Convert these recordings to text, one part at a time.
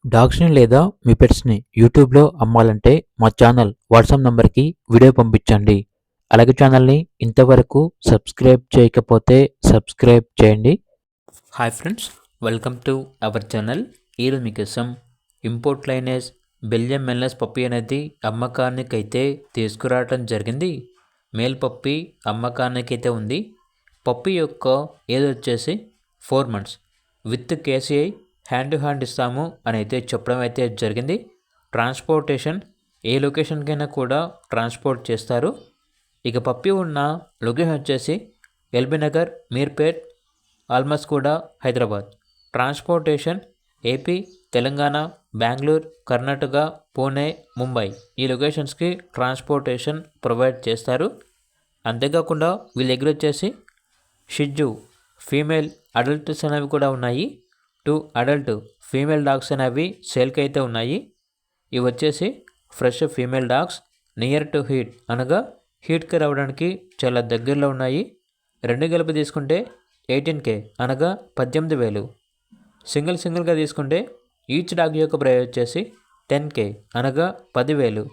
డాగ్స్‌ని లేదా మీ పెట్స్‌ని యూట్యూబ్‌లో అమ్మాలంటే మా ఛానల్ వాట్సాప్ నంబర్‌కి వీడియో పంపించండి. అలాగే ఛానల్‌ని ఇంతవరకు సబ్స్క్రైబ్ చేయకపోతే సబ్స్క్రైబ్ చేయండి. Hi friends, welcome to our channel. ఈరోజు మీకోసం ఇంపోర్ట్ లైనేజ్ బెల్జియం మెల్నెస్ పప్పీ అనేది అమ్మకానికైతే తీసుకురావడం జరిగింది. మేల్ పప్పీ అమ్మకానికైతే ఉంది. పప్పీ యొక్క ఏజ్ వచ్చేసి 4 months with KCI hand to hand ఇస్తాము అని అయితే చెప్పడం అయితే జరిగింది. ట్రాన్స్పోర్టేషన్ ఏ లొకేషన్కైనా కూడా ట్రాన్స్పోర్ట్ చేస్తారు. ఇక పప్పీ ఉన్న లొకేషన్ వచ్చేసి LB Nagar, Meerpet, Almasguda, Hyderabad. Transportation AP, Telangana, Bengaluru, Karnataka, Pune, Mumbai ఈ లొకేషన్స్కి ట్రాన్స్పోర్టేషన్ ప్రొవైడ్ చేస్తారు. అంతేకాకుండా వీళ్ళ దగ్గర వచ్చేసి షిజ్జు ఫీమేల్ అడల్ట్స్ అనేవి కూడా ఉన్నాయి. 2 అడల్ట్ ఫీమేల్ డాగ్స్ అనేవి సేల్కి అయితే ఉన్నాయి. ఇవి వచ్చేసి fresh female dogs, near to heat అనగా హీట్కి రావడానికి చాలా దగ్గరలో ఉన్నాయి. 2 కలిపి తీసుకుంటే 18K అనగా 18,000. సింగిల్గా తీసుకుంటే ఈచ్ డాగ్ యొక్క ప్రైస్ వచ్చేసి 10K అనగా 10,000.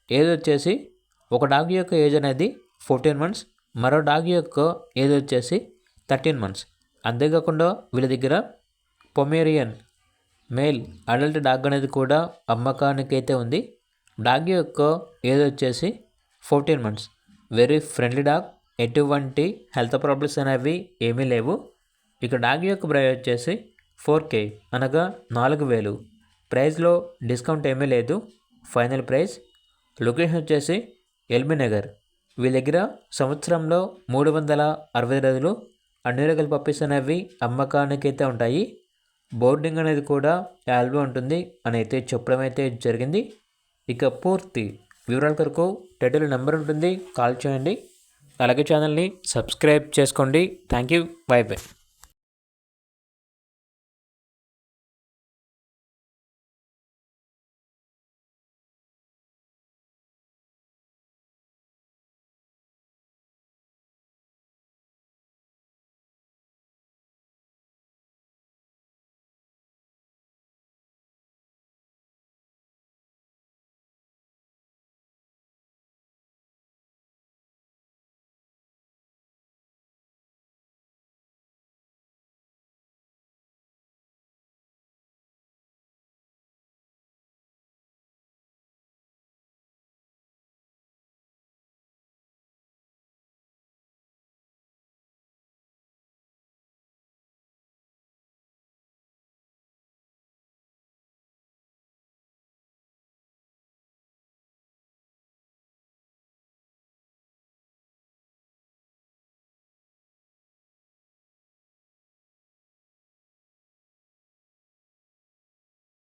ఏజ్ వచ్చేసి ఒక డాగ్ యొక్క ఏజ్ అనేది 14 months, మరో డాగ్ యొక్క ఏజ్ వచ్చేసి 13 months. అంతేకాకుండా వీళ్ళ దగ్గర పొమేరియన్ మేల్ అడల్ట్ డాగ్ అనేది కూడా అమ్మకానికైతే ఉంది. డాగ్ యొక్క ఏజ్ వచ్చేసి 14 months. వెరీ ఫ్రెండ్లీ డాగ్, ఎటువంటి హెల్త్ ప్రాబ్లమ్స్ అనేవి ఏమీ లేవు. ఇక డాగ్ యొక్క ప్రైస్ వచ్చేసి 4K అనగా 4,000. ప్రైస్లో డిస్కౌంట్ ఏమీ లేదు. Final price. లొకేషన్ వచ్చేసి ఎల్బీ నగర్. వీళ్ళ దగ్గర సంవత్సరంలో 360 రోజులు అన్ని రకాల పప్పీస్ అనేవి అమ్మకానికైతే ఉంటాయి. బోర్డింగ్ అనేది కూడా యాల్బీ ఉంటుంది అని అయితే చెప్పడం అయితే జరిగింది. ఇక పూర్తి వివరాల కొరకు టైటిల్ నెంబర్ ఉంటుంది, కాల్ చేయండి. అలాగే ఛానల్ని సబ్స్క్రైబ్ చేసుకోండి. Thank you. By by.